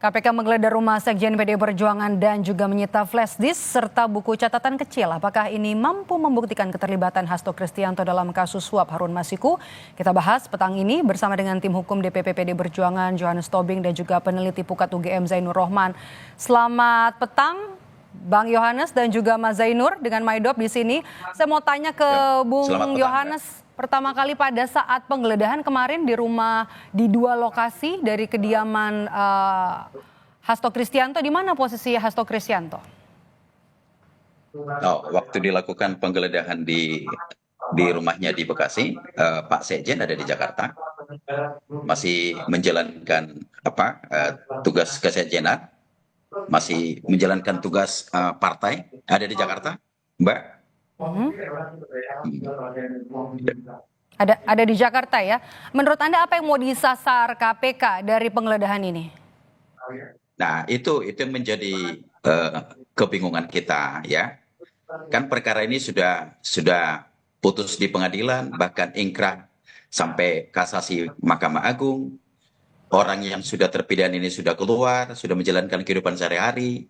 KPK menggeledah rumah Sekjen PDI Perjuangan dan juga menyita flash disk serta buku catatan kecil. Apakah ini mampu membuktikan keterlibatan Hasto Kristianto dalam kasus suap Harun Masiku? Kita bahas petang ini bersama dengan tim hukum DPP PDI Perjuangan Johannes Tobing dan juga peneliti Pukat UGM Zainur Rohman. Selamat petang Bang Yohanes dan juga Mas Zainur dengan Maidop di sini. Saya mau tanya ke Bung Yohanes. Pertama kali pada saat penggeledahan kemarin di rumah di dua lokasi dari kediaman Hasto Kristianto, di mana posisi Hasto Kristianto? Waktu dilakukan penggeledahan di rumahnya di Bekasi, Pak Sekjen ada di Jakarta, masih menjalankan tugas kesekjenan, masih menjalankan tugas partai, ada di Jakarta, Mbak. Ada di Jakarta ya. Menurut Anda apa yang mau disasar KPK dari penggeledahan ini? Nah, itu yang menjadi kebingungan kita ya. Kan perkara ini sudah putus di pengadilan, bahkan ingkrah sampai kasasi Mahkamah Agung. Orang yang sudah terpidana ini sudah keluar, sudah menjalankan kehidupan sehari-hari.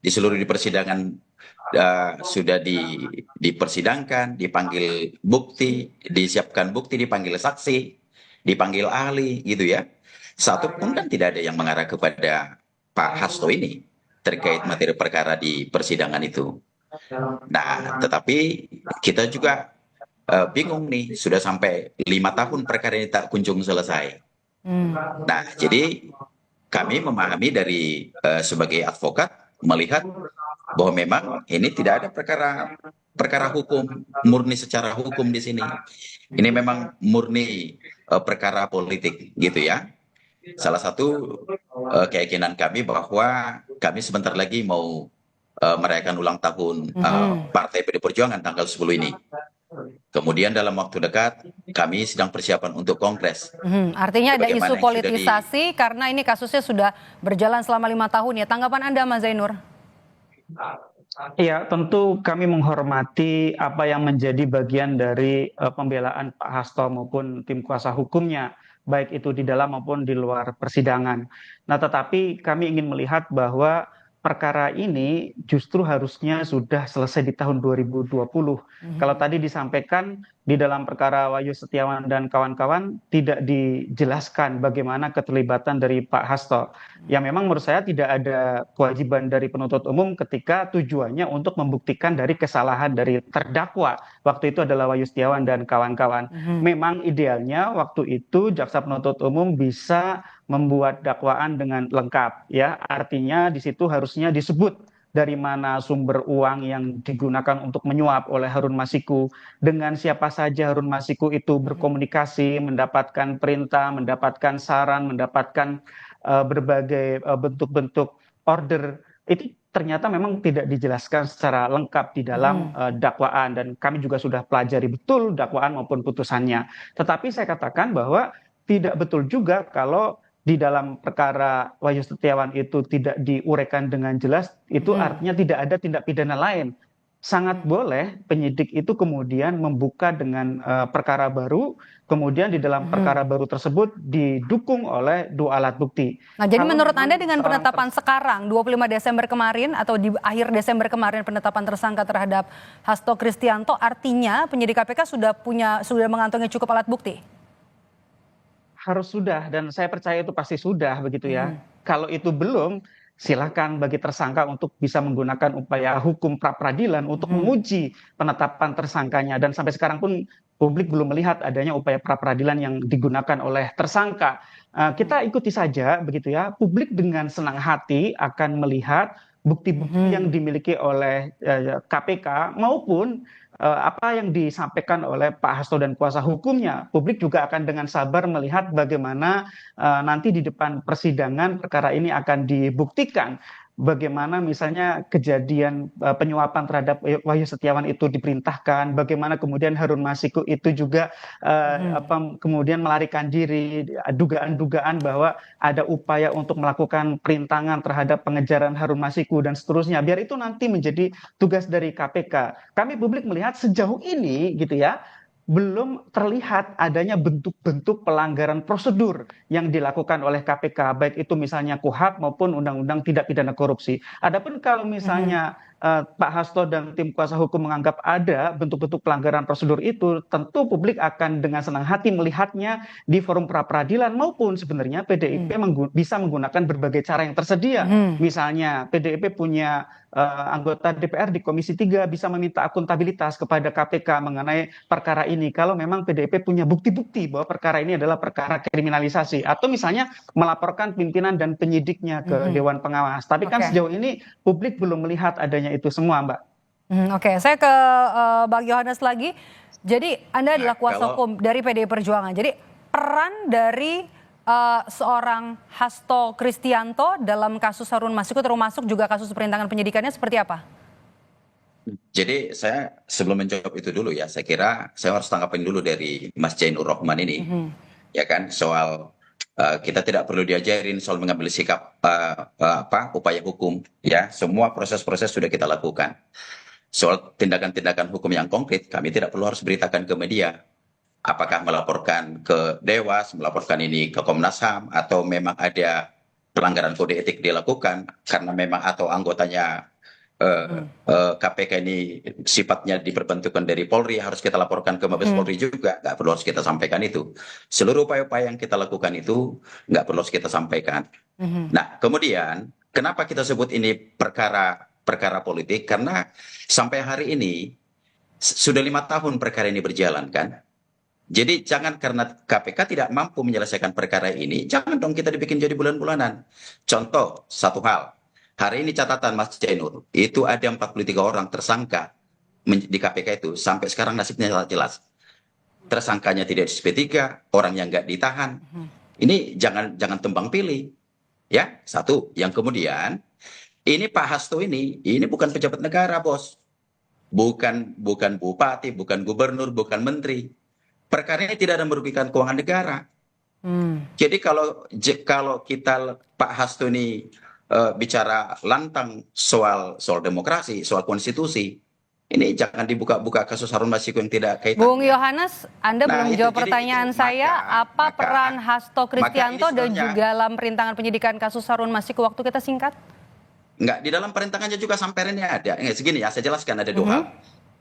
Di seluruh persidangan sudah dipersidangkan, dipanggil bukti, disiapkan bukti, dipanggil saksi, dipanggil ahli, gitu ya. Satu pun kan tidak ada yang mengarah kepada Pak Hasto ini terkait materi perkara di persidangan itu. Nah, tetapi kita juga bingung nih, sudah sampai 5 tahun perkara ini tak kunjung selesai. Nah, jadi kami memahami dari sebagai advokat melihat bahwa memang ini tidak ada perkara hukum, murni secara hukum di sini. Ini memang murni perkara politik, gitu ya. Salah satu keyakinan kami bahwa kami sebentar lagi mau merayakan ulang tahun Partai PDI Perjuangan tanggal 10 ini. Kemudian dalam waktu dekat kami sedang persiapan untuk kongres. Artinya ada isu politisasi karena ini kasusnya sudah berjalan selama 5 tahun ya. Tanggapan Anda Mas Zainur? Ya, tentu kami menghormati apa yang menjadi bagian dari pembelaan Pak Hasto maupun tim kuasa hukumnya, baik itu di dalam maupun di luar persidangan. Nah, tetapi kami ingin melihat bahwa perkara ini justru harusnya sudah selesai di tahun 2020. Kalau tadi disampaikan di dalam perkara Wahyu Setiawan dan kawan-kawan tidak dijelaskan bagaimana keterlibatan dari Pak Hasto. Ya memang menurut saya tidak ada kewajiban dari penuntut umum ketika tujuannya untuk membuktikan dari kesalahan dari terdakwa. Waktu itu adalah Wahyu Setiawan dan kawan-kawan. Memang idealnya waktu itu jaksa penuntut umum bisa membuat dakwaan dengan lengkap ya, artinya di situ harusnya disebut dari mana sumber uang yang digunakan untuk menyuap oleh Harun Masiku, dengan siapa saja Harun Masiku itu berkomunikasi, mendapatkan perintah, mendapatkan saran, mendapatkan berbagai bentuk-bentuk order. Itu ternyata memang tidak dijelaskan secara lengkap di dalam dakwaan, dan kami juga sudah pelajari betul dakwaan maupun putusannya. Tetapi saya katakan bahwa tidak betul juga kalau di dalam perkara Wahyu Setiawan itu tidak diuraikan dengan jelas, itu artinya tidak ada tindak pidana lain. Sangat boleh penyidik itu kemudian membuka dengan perkara baru, kemudian di dalam perkara baru tersebut didukung oleh dua alat bukti. Nah, jadi menurut Anda dengan penetapan sekarang 25 Desember kemarin atau di akhir Desember kemarin penetapan tersangka terhadap Hasto Kristianto, artinya penyidik KPK sudah mengantongi cukup alat bukti? Harus sudah, dan saya percaya itu pasti sudah begitu ya. Kalau itu belum, silakan bagi tersangka untuk bisa menggunakan upaya hukum pra peradilan untuk menguji penetapan tersangkanya, dan sampai sekarang pun publik belum melihat adanya upaya pra peradilan yang digunakan oleh tersangka. Kita ikuti saja begitu ya. Publik dengan senang hati akan melihat bukti-bukti yang dimiliki oleh KPK maupun apa yang disampaikan oleh Pak Hasto dan kuasa hukumnya. Publik juga akan dengan sabar melihat bagaimana nanti di depan persidangan perkara ini akan dibuktikan. Bagaimana misalnya kejadian penyuapan terhadap Wahyu Setiawan itu diperintahkan, bagaimana kemudian Harun Masiku itu juga kemudian melarikan diri, dugaan-dugaan bahwa ada upaya untuk melakukan perintangan terhadap pengejaran Harun Masiku dan seterusnya. Biar itu nanti menjadi tugas dari KPK. Kami publik melihat sejauh ini gitu ya, belum terlihat adanya bentuk-bentuk pelanggaran prosedur yang dilakukan oleh KPK, baik itu misalnya KUHP maupun Undang-Undang Tindak Pidana Korupsi. Adapun kalau misalnya Pak Hasto dan tim kuasa hukum menganggap ada bentuk-bentuk pelanggaran prosedur itu, tentu publik akan dengan senang hati melihatnya di forum pra-peradilan maupun sebenarnya PDIP bisa menggunakan berbagai cara yang tersedia. Misalnya PDIP punya anggota DPR di Komisi 3 bisa meminta akuntabilitas kepada KPK mengenai perkara ini kalau memang PDIP punya bukti-bukti bahwa perkara ini adalah perkara kriminalisasi, atau misalnya melaporkan pimpinan dan penyidiknya ke Dewan Pengawas. Tapi kan sejauh ini publik belum melihat adanya itu semua, Mbak. Oke, saya ke Bang Yohanes lagi. Jadi Anda adalah kuasa hukum dari PDI Perjuangan. Jadi peran dari seorang Hasto Kristianto dalam kasus Harun Masiku termasuk juga kasus perintangan penyidikannya seperti apa? Jadi saya sebelum menjawab itu dulu ya, saya kira saya harus tanggapin dulu dari Mas Jainur Rohman ini, ya kan, soal kita tidak perlu diajarin soal mengambil sikap upaya hukum, ya, semua proses-proses sudah kita lakukan. Soal tindakan-tindakan hukum yang konkret, kami tidak perlu harus beritakan ke media. Apakah melaporkan ke Dewas, melaporkan ini ke Komnas HAM, atau memang ada pelanggaran kode etik dilakukan karena memang atau anggotanya KPK ini sifatnya diperbentukkan dari Polri, harus kita laporkan ke Mabes Polri juga, nggak perlu harus kita sampaikan itu. Seluruh upaya-upaya yang kita lakukan itu nggak perlu harus kita sampaikan. Nah, kemudian kenapa kita sebut ini perkara politik? Karena sampai hari ini sudah 5 tahun perkara ini berjalan kan. Jadi jangan karena KPK tidak mampu menyelesaikan perkara ini, jangan dong kita dibikin jadi bulan-bulanan. Contoh satu hal. Hari ini catatan Mas Jainur, itu ada 43 orang tersangka di KPK itu. Sampai sekarang nasibnya jelas. Tersangkanya tidak di SP3, orang yang nggak ditahan. Ini jangan tembang pilih. Ya, satu. Yang kemudian, ini Pak Hasto ini bukan pejabat negara, bos. Bukan bupati, bukan gubernur, bukan menteri. Perkara ini tidak ada merugikan keuangan negara. Jadi kalau kita Pak Hasto ini bicara lantang soal demokrasi, soal konstitusi, ini jangan dibuka-buka kasus Harun Masiku yang tidak kaitan. Bung Yohanes, Anda belum jawab pertanyaan saya. Apa peran Hasto Kristianto dan juga dalam perintangan penyidikan kasus Harun Masiku? Waktu kita singkat. Enggak, di dalam perintangannya juga samperannya ada. Segini ya, saya jelaskan ada 2 hal.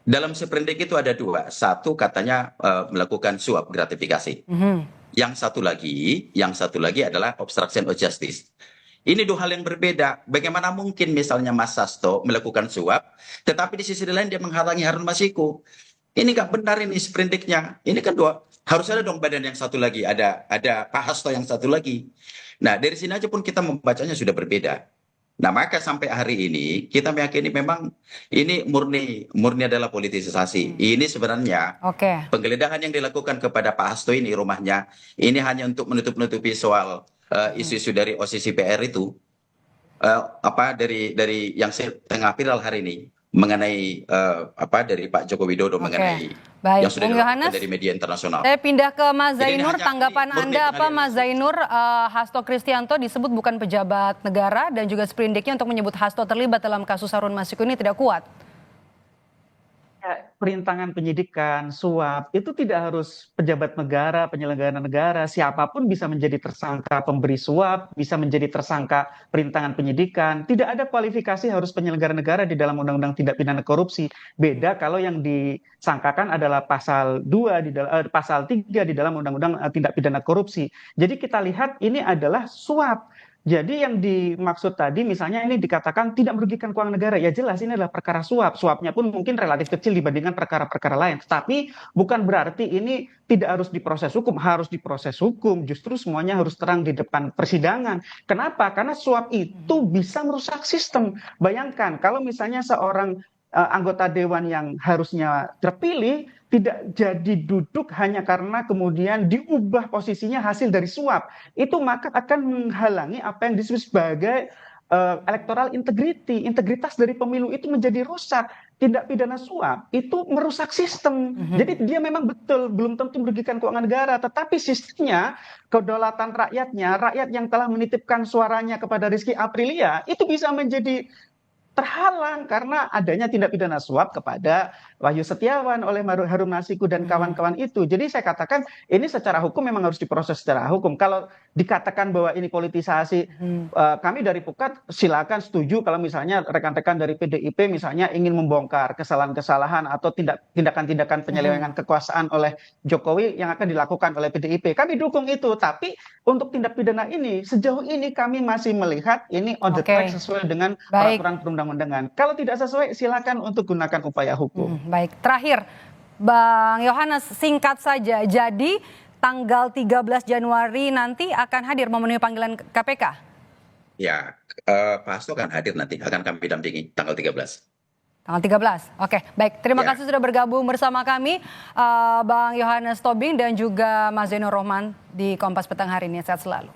Dalam seprindik itu ada 2. Satu katanya melakukan suap gratifikasi. Yang satu lagi adalah obstruction of justice. Ini 2 hal yang berbeda. Bagaimana mungkin misalnya Mas Hasto melakukan suap, tetapi di sisi lain dia menghalangi Harun Masiku? Ini nggak benar ini sprindiknya. Ini kan 2. Harus ada dong badan yang satu lagi. Ada Pak Hasto yang satu lagi. Nah, dari sini aja pun kita membacanya sudah berbeda. Nah, maka sampai hari ini kita meyakini memang ini murni adalah politisasi. Ini sebenarnya penggeledahan yang dilakukan kepada Pak Hasto ini rumahnya, ini hanya untuk menutup-nutupi soal isu-isu dari OSIS PR itu, dari yang tengah viral hari ini mengenai dari Pak Joko Widodo mengenai yang sudah dilakukan dari media internasional. Saya pindah ke Mas Zainur, tanggapan Anda apa Mas Zainur? Hasto Kristianto disebut bukan pejabat negara dan juga sprindiknya untuk menyebut Hasto terlibat dalam kasus Harun Masiku ini tidak kuat. Perintangan penyidikan, suap, itu tidak harus pejabat negara, penyelenggara negara, siapapun bisa menjadi tersangka pemberi suap, bisa menjadi tersangka perintangan penyidikan. Tidak ada kualifikasi harus penyelenggara negara di dalam Undang-Undang Tindak Pidana Korupsi. Beda kalau yang disangkakan adalah pasal 3 di dalam Undang-Undang Tindak Pidana Korupsi. Jadi kita lihat ini adalah suap. Jadi yang dimaksud tadi misalnya ini dikatakan tidak merugikan keuangan negara. Ya jelas ini adalah perkara suap. Suapnya pun mungkin relatif kecil dibandingkan perkara-perkara lain. Tetapi bukan berarti ini tidak harus diproses hukum. Harus diproses hukum. Justru semuanya harus terang di depan persidangan. Kenapa? Karena suap itu bisa merusak sistem. Bayangkan kalau misalnya seorang anggota dewan yang harusnya terpilih tidak jadi duduk hanya karena kemudian diubah posisinya hasil dari suap, itu maka akan menghalangi apa yang disebut sebagai electoral integrity, integritas dari pemilu itu menjadi rusak. Tindak pidana suap itu merusak sistem. Jadi dia memang betul belum tentu merugikan keuangan negara, tetapi sistemnya, kedaulatan rakyatnya, rakyat yang telah menitipkan suaranya kepada Rizky Aprilia itu bisa menjadi terhalang karena adanya tindak pidana suap kepada Wahyu Setiawan oleh Harun Masiku dan kawan-kawan itu. Jadi saya katakan ini secara hukum memang harus diproses secara hukum. Kalau dikatakan bahwa ini politisasi, kami dari Pukat silakan setuju kalau misalnya rekan-rekan dari PDIP misalnya ingin membongkar kesalahan-kesalahan atau tindakan-tindakan penyelewengan kekuasaan oleh Jokowi yang akan dilakukan oleh PDIP. Kami dukung itu, tapi untuk tindak pidana ini sejauh ini kami masih melihat ini on the track sesuai dengan peraturan perundang-undangan. Kalau tidak sesuai silakan untuk gunakan upaya hukum. Baik, terakhir Bang Yohanes singkat saja. Jadi tanggal 13 Januari nanti akan hadir memenuhi panggilan KPK? Ya, Pak Hasto akan hadir nanti, akan kami dampingi tanggal 13. Tanggal 13. Oke, baik. Terima kasih sudah bergabung bersama kami Bang Yohanes Tobing dan juga Mas Zainur Rohman di Kompas Petang hari ini. Sehat selalu.